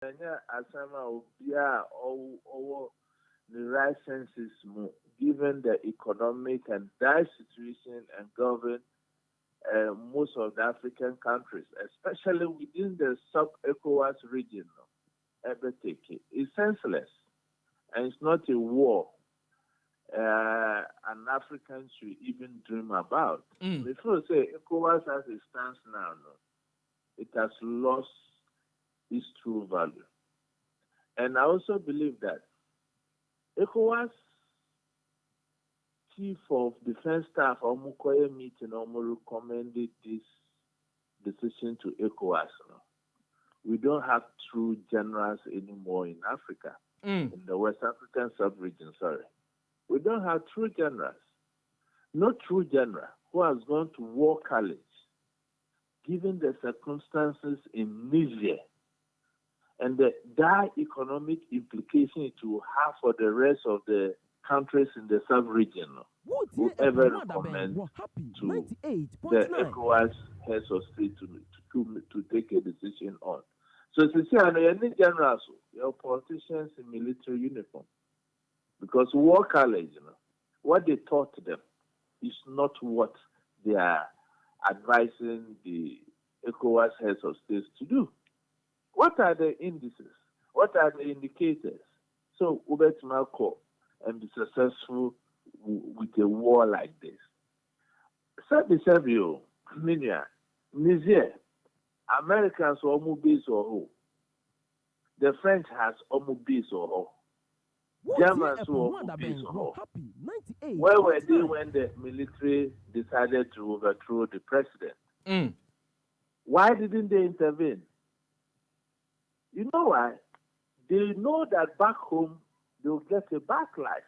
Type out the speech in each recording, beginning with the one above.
Asama Obia or the right senses given the economic and dire situation and govern most of the African countries, especially within the sub-ECOWAS region, it's senseless and it's not a war an African should even dream about. Before say ECOWAS as it stands now, it has lost its true value. And I also believe that ECOWAS Chief of Defense Staff Omukoye meeting recommended this decision to ECOWAS. We don't have true generals anymore in Africa, in the West African sub-region, sorry. We don't have true generals. No true general who has gone to war college, given the circumstances in Niger and the dire economic implication it will have for the rest of the countries in the sub-region. Whoever recommend to the ECOWAS heads of state to take a decision on. So to say, any generals, your politicians in military uniform, because war college, what they taught them is not what they are advising the ECOWAS heads of states to do. What are the indices? What are the indicators? So Ubet Malco and be successful with a war like this. Sabio, Minia, Niger, Americans almost base or who? The French has almost base or who? Germans who almost base or who? Where were they when the military decided to overthrow the president? Why didn't they intervene? You know why? They know that back home they'll get a backlash.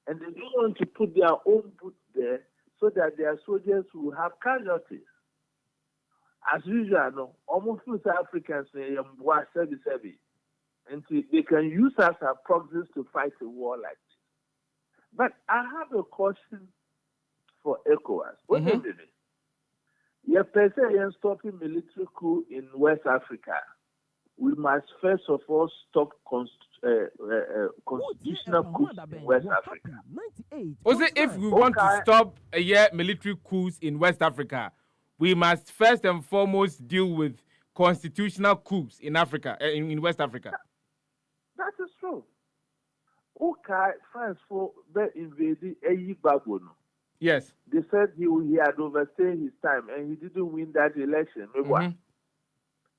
And they don't want to put their own boots there so that their soldiers will have casualties. As usual, almost South Africans say, and they can use us as proxies to fight a war like this. But I have a question for ECOWAS. What is it? You're stopping military coup in West Africa. We must first of all stop constitutional coups in West Africa. Also, if we want to stop military coups in West Africa, we must first and foremost deal with constitutional coups in Africa, in West Africa. That is true. Okay, France for invading Gbagbo. Yes. They said he had overstayed his time and he didn't win that election.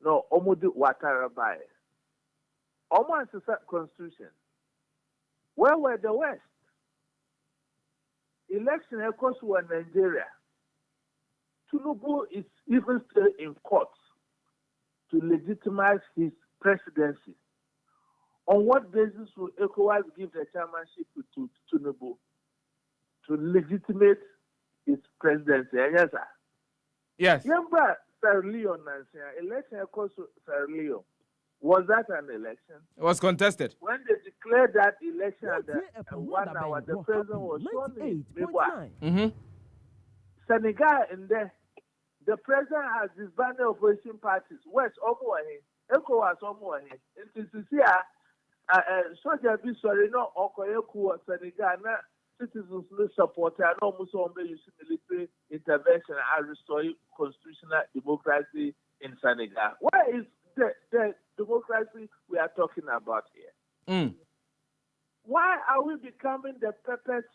No, Omodu Watarabai. Almost a constitution. Where were the West? Election echoes were Nigeria. Tinubu is even still in court to legitimize his presidency. On what basis will ECOWAS give the chairmanship to Tinubu to legitimate his presidency? Yes. Remember Sierra Leone, election echoes Sierra Leone. Was that an election? It was contested. When they declared that election at 1 hour, the president was sworn in. Senegal in there, the president has disbanded opposition parties. West Omuahi, ECOWAS Omuahi. It is here, soldier be sorry, no Okoyeku Senegal, citizens no support, and almost all military intervention and restore constitutional democracy in Senegal. Where is the democracy we are talking about here? Why are we becoming the puppets,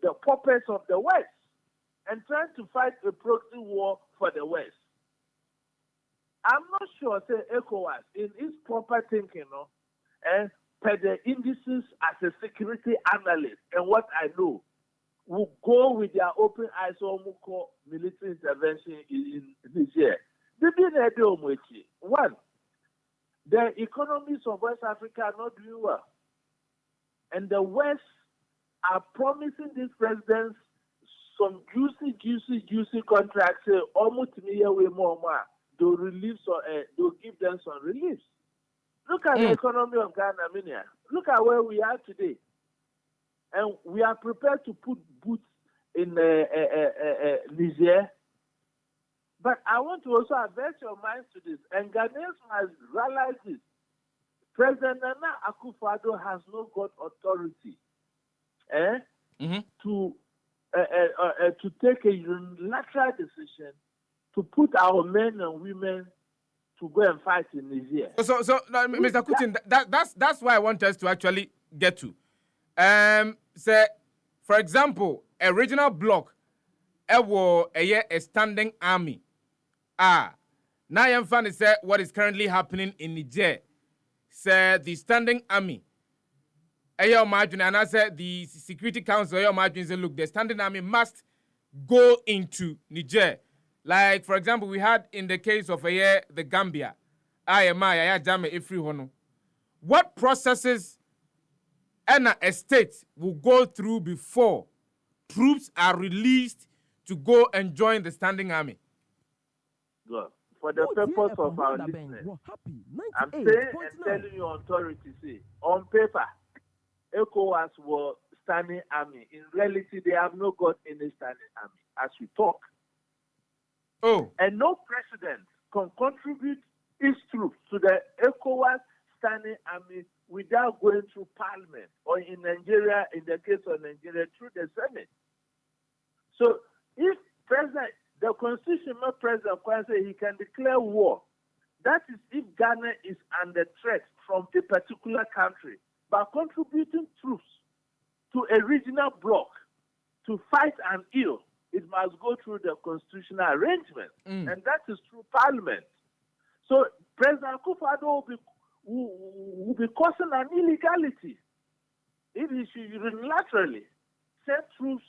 the puppets of the West and trying to fight a proxy war for the West? I'm not sure, say ECOWAS, in its proper thinking, and per the indices as a security analyst, and what I know, will go with their open eyes on military intervention in this year. One, the economies of West Africa are not doing well. And the West are promising these presidents some juicy contracts, almost more. They'll give them some reliefs. Look at the economy of Ghana, Minia. Look at where we are today. And we are prepared to put boots in Niger. But I want to also avert your mind to this, and Ghanaians must realize this. President Nana Akufo-Addo has not got authority to take a unilateral decision to put our men and women to go and fight in Niger. So Mr. Kutin, that's why I want us to actually get to. Say, for example, a regional bloc, a standing army. Now I'm funny say what is currently happening in Niger. Say the standing army. And I said the Security Council, say, look, the standing army must go into Niger. Like, for example, we had in the case of the Gambia, what processes a state will go through before troops are released to go and join the standing army? Good. For the purpose of our listeners, I'm saying and telling you authority, see, on paper, ECOWAS were standing army. In reality, they have not got any standing army as we talk. Oh. And no president can contribute his troops to the ECOWAS standing army without going through parliament, or in Nigeria, in the case of Nigeria, through the Senate. So if the constitutional president can say he can declare war, that is if Ghana is under threat from a particular country, by contributing troops to a regional bloc to fight an ill, it must go through the constitutional arrangement, and that is through parliament. So President Akufo-Addo will be causing an illegality if he should unilaterally send troops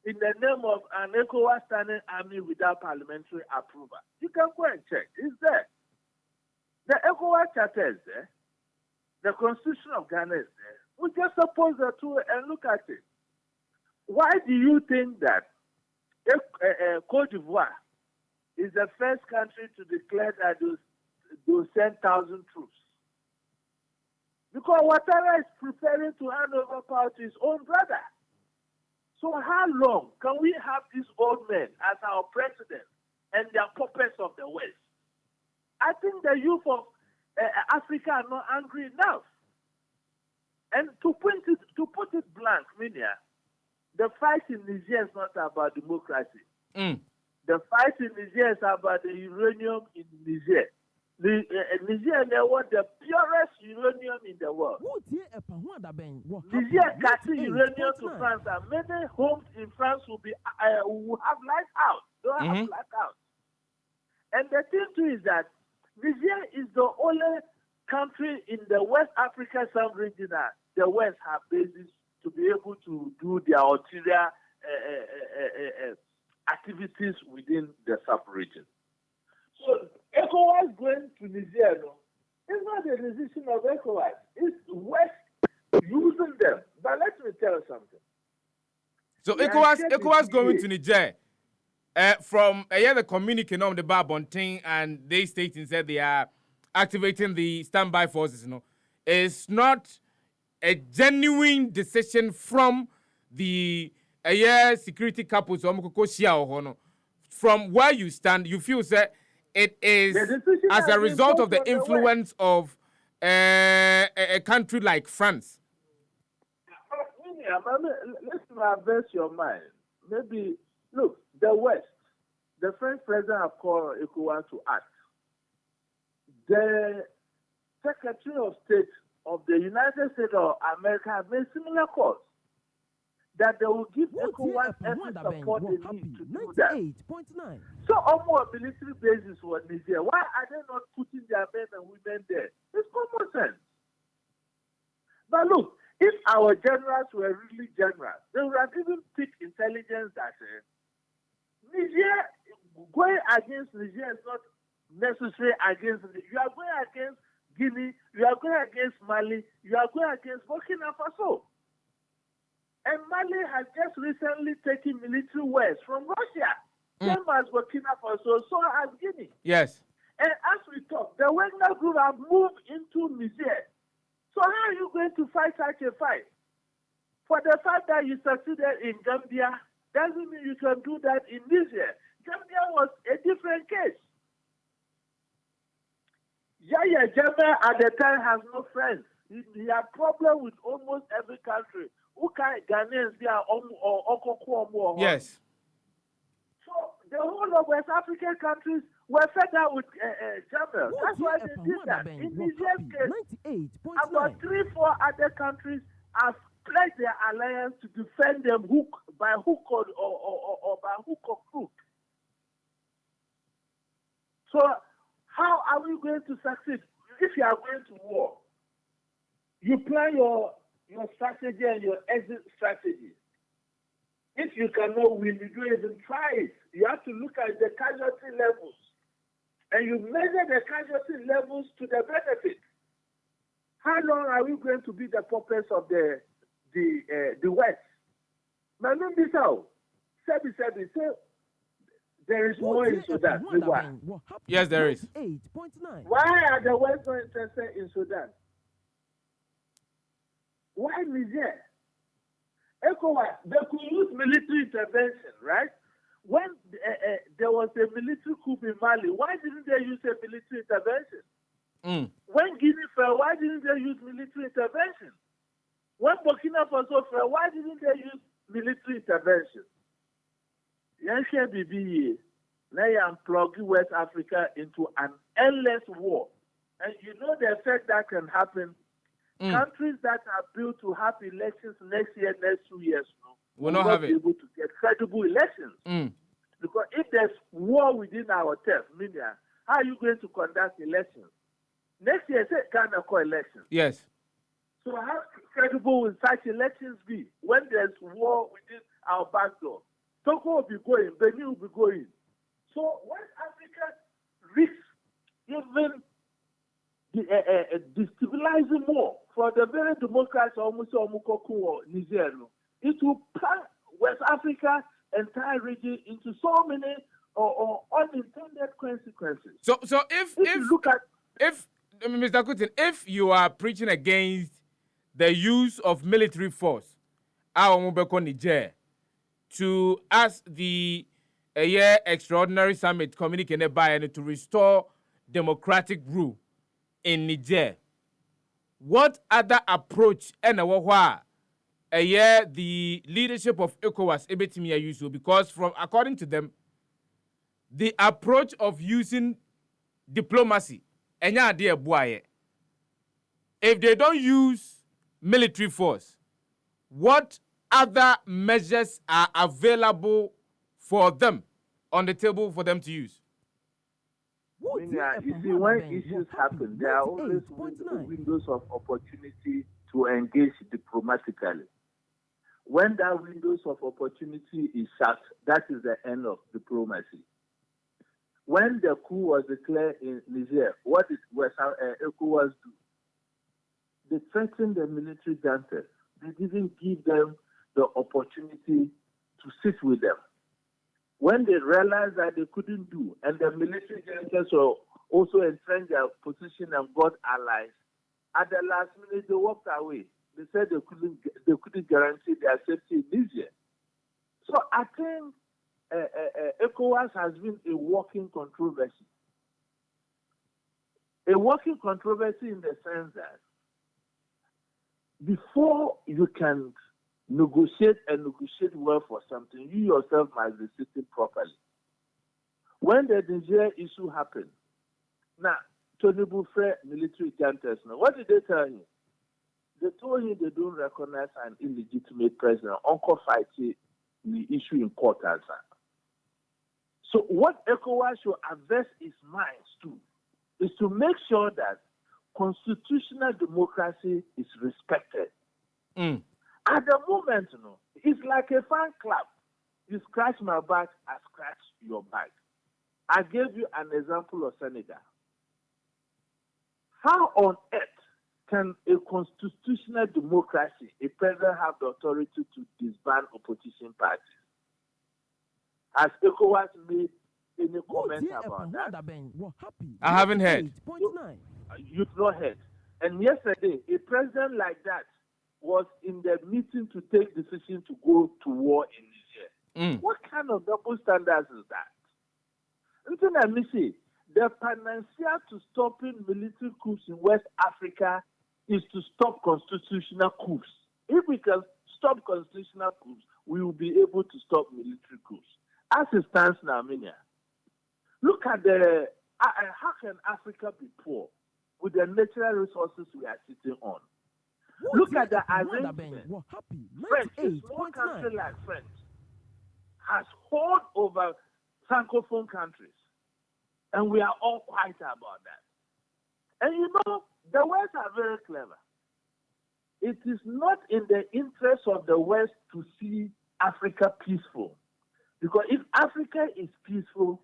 in the name of an ECOWAS standing army without parliamentary approval. You can go and check. It's there. The ECOWAS charter is there. The Constitution of Ghana is there. We just oppose the two and look at it. Why do you think that Cote d'Ivoire is the first country to declare that they'll send 1,000 troops? Because Ouattara is preparing to hand over power to his own brother. So how long can we have these old men as our president and their puppets of the West? I think the youth of Africa are not angry enough. And to put it blank, Minia, the fight in Niger is not about democracy. The fight in Niger is about the uranium in Niger. Niger, they want the purest uranium in the world. Niger catching uranium to France, and many homes in France will have light out. They'll have blackout. And the thing too is that Niger is the only country in the West Africa sub-region that the West have bases to be able to do their ulterior activities within the sub-region. So ECOWAS going to Niger, it's not a decision of ECOWAS. It's West using them. But let me tell you something. So ECOWAS going to Niger, from the communique on the Barbontin, and they stating said they are activating the standby forces, it's not a genuine decision from the security couples. From where you stand, you feel that it is as a result of the influence of a country like France. Let's reverse your mind. Maybe, look, the West, the French president have called ECOWAS to act. The Secretary of State of the United States of America have made similar calls that they will give ECOWAS every support they need to do that. So almost military bases for Niger. Why are they not putting their men and women there? It's common sense. But look, if our generals were really generals, they would have even picked intelligence that Niger, going against Niger is not necessary against Niger. You are going against Guinea, you are going against Mali, you are going against Burkina Faso. And Mali has just recently taken military wares from Russia. Same as Burkina Faso, so has Guinea. Yes. And as we talk, the Wagner group have moved into Niger. So how are you going to fight such a fight? For the fact that you succeeded in Gambia, doesn't mean you can do that in Niger. Gambia was a different case. Yaya Jammeh at the time has no friends. He had problem with almost every country. Who can Ghanaians there or Okoko? Yes. So the whole of West African countries were fed up with Jammeh. That's why they did that. In Niger's case, about 3-4 other countries have pledged their alliance to defend them by hook or by hook or crook. So how are we going to succeed if you are going to war? You plan your strategy and your exit strategy. If you cannot win, you don't even try it. You have to look at the casualty levels, and you measure the casualty levels to the benefit. How long are we going to be the puppets of the West? Malum Bissau, Sebi, say there is war in Sudan. Yes, there is. Why are the West not interested in Sudan? Why Niger? ECOWAS, they could use military intervention, right? When there was a military coup in Mali, why didn't they use a military intervention? When Guinea fell, why didn't they use military intervention? When Burkina Faso fell, why didn't they use military intervention? Yanshe BBE, now you unplug West Africa into an endless war. And you know the effect that can happen. Countries that are built to have elections next year, next 2 years, will not be able to get credible elections. Because if there's war within our turf, meaning, how are you going to conduct elections? Next year, say Ghana call elections. Yes. So how credible will such elections be when there's war within our back door? Togo will be going, Benin will be going. So West Africa risks even destabilizing more for the very democrats almost Niger. It will plunge West Africa entire region into so many unintended consequences. So if you look at Mr. Kutin, if you are preaching against the use of military force, Niger, to ask the extraordinary summit communicated by and to restore democratic rule in Niger, what other approach the leadership of ECOWAS ebetimi use? Because according to them, the approach of using diplomacy, if they don't use military force, what other measures are available for them on the table for them to use? You see, when issues happen, there are always windows of opportunity to engage diplomatically. When that windows of opportunity is shut, that is the end of diplomacy. When the coup was declared in Niger, what did ECOWAS do? They threatened the military juntas. They didn't give them the opportunity to sit with them. When they realized that they couldn't do, and the military juntas also entrenched their position and got allies, at the last minute they walked away. They said they couldn't guarantee their safety in Niger. So I think ECOWAS has been a walking controversy. A walking controversy in the sense that before you can negotiate well for something, you yourself must be sitting properly. When the Niger issue happened, now, Tony Buffet, military juntas, what did they tell him? They told him they don't recognize an illegitimate president. Uncle fighting the issue in court answer. So what ECOWAS should invest its minds to is to make sure that constitutional democracy is respected. At the moment, it's like a fan club. You scratch my back, I scratch your back. I gave you an example of Senegal. How on earth can a constitutional democracy, a president have the authority to disband opposition parties? Has ECOWAS made any comment about that? I haven't heard. You've not heard. And yesterday, a president like that was in the meeting to take decision to go to war in Niger. What kind of double standards is that? The panacea to stopping military coups in West Africa is to stop constitutional coups. If we can stop constitutional coups, we will be able to stop military coups. As it stands now, look at how can Africa be poor with the natural resources we are sitting on? Look at the arrangement. France, a small country like France, has hold over Francophone countries. And we are all quiet about that. And the West are very clever. It is not in the interest of the West to see Africa peaceful. Because if Africa is peaceful,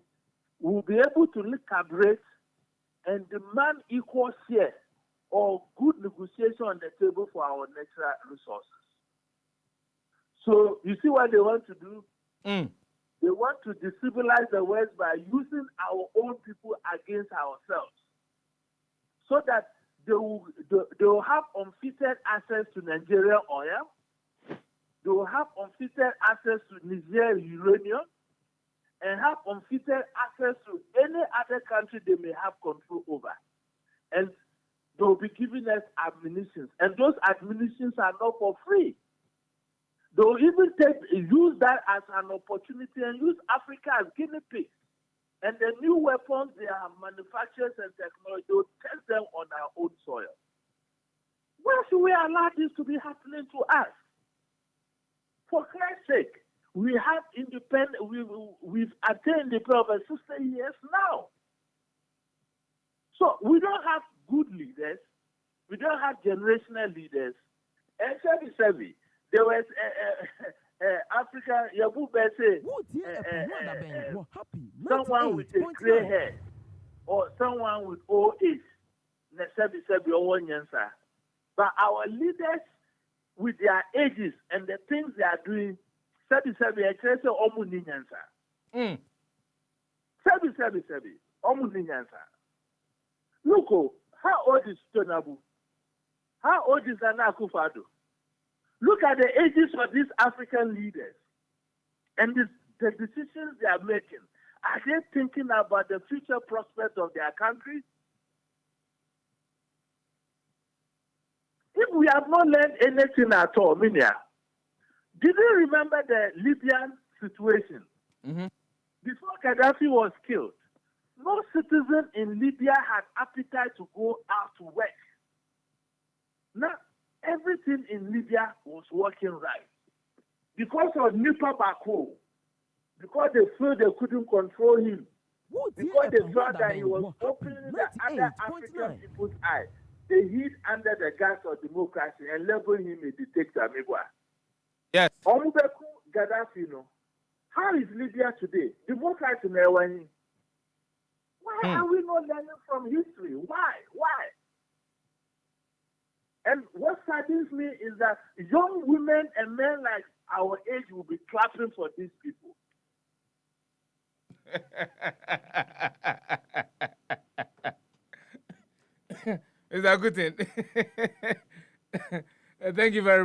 we'll be able to liberate and demand equal share or good negotiation on the table for our natural resources. So you see what they want to do? They want to destabilize the West by using our own people against ourselves, so that they will have unfettered access to Nigerian oil. They will have unfettered access to Niger uranium, and have unfettered access to any other country they may have control over. And they will be giving us ammunition, and those ammunitions are not for free. They will even use that as an opportunity and use Africa as guinea pigs. And the new weapons they have manufactured and technology, they will test them on our own soil. Why should we allow this to be happening to us? For Christ's sake, we have independent. We've attained the of 60 years now. So we don't have good leaders. We don't have generational leaders. And savvy. There was Africa, Yabu Bese, someone with a gray hair or someone with old age. But our leaders, with their ages and the things they are doing, Look, how old is Tonabu? How old is Nana Akufo-Addo? Look at the ages of these African leaders and the decisions they are making. Are they thinking about the future prospects of their country? If we have not learned anything at all, Minia, did you remember the Libyan situation? Before Gaddafi was killed, no citizen in Libya had appetite to go out to work. Now, everything in Libya was working right. Because of Nipa Bako, because they felt they couldn't control him, because they felt that he was opening the other African people's eyes, they hid under the gas of democracy and labeled him a dictator. Yes. Omubeku Gaddafi, how is Libya today? Democracy never went. Why are we not learning from history? Why? And what saddens me is that young women and men like our age will be clapping for these people. Mr. Kutin, thank you very much.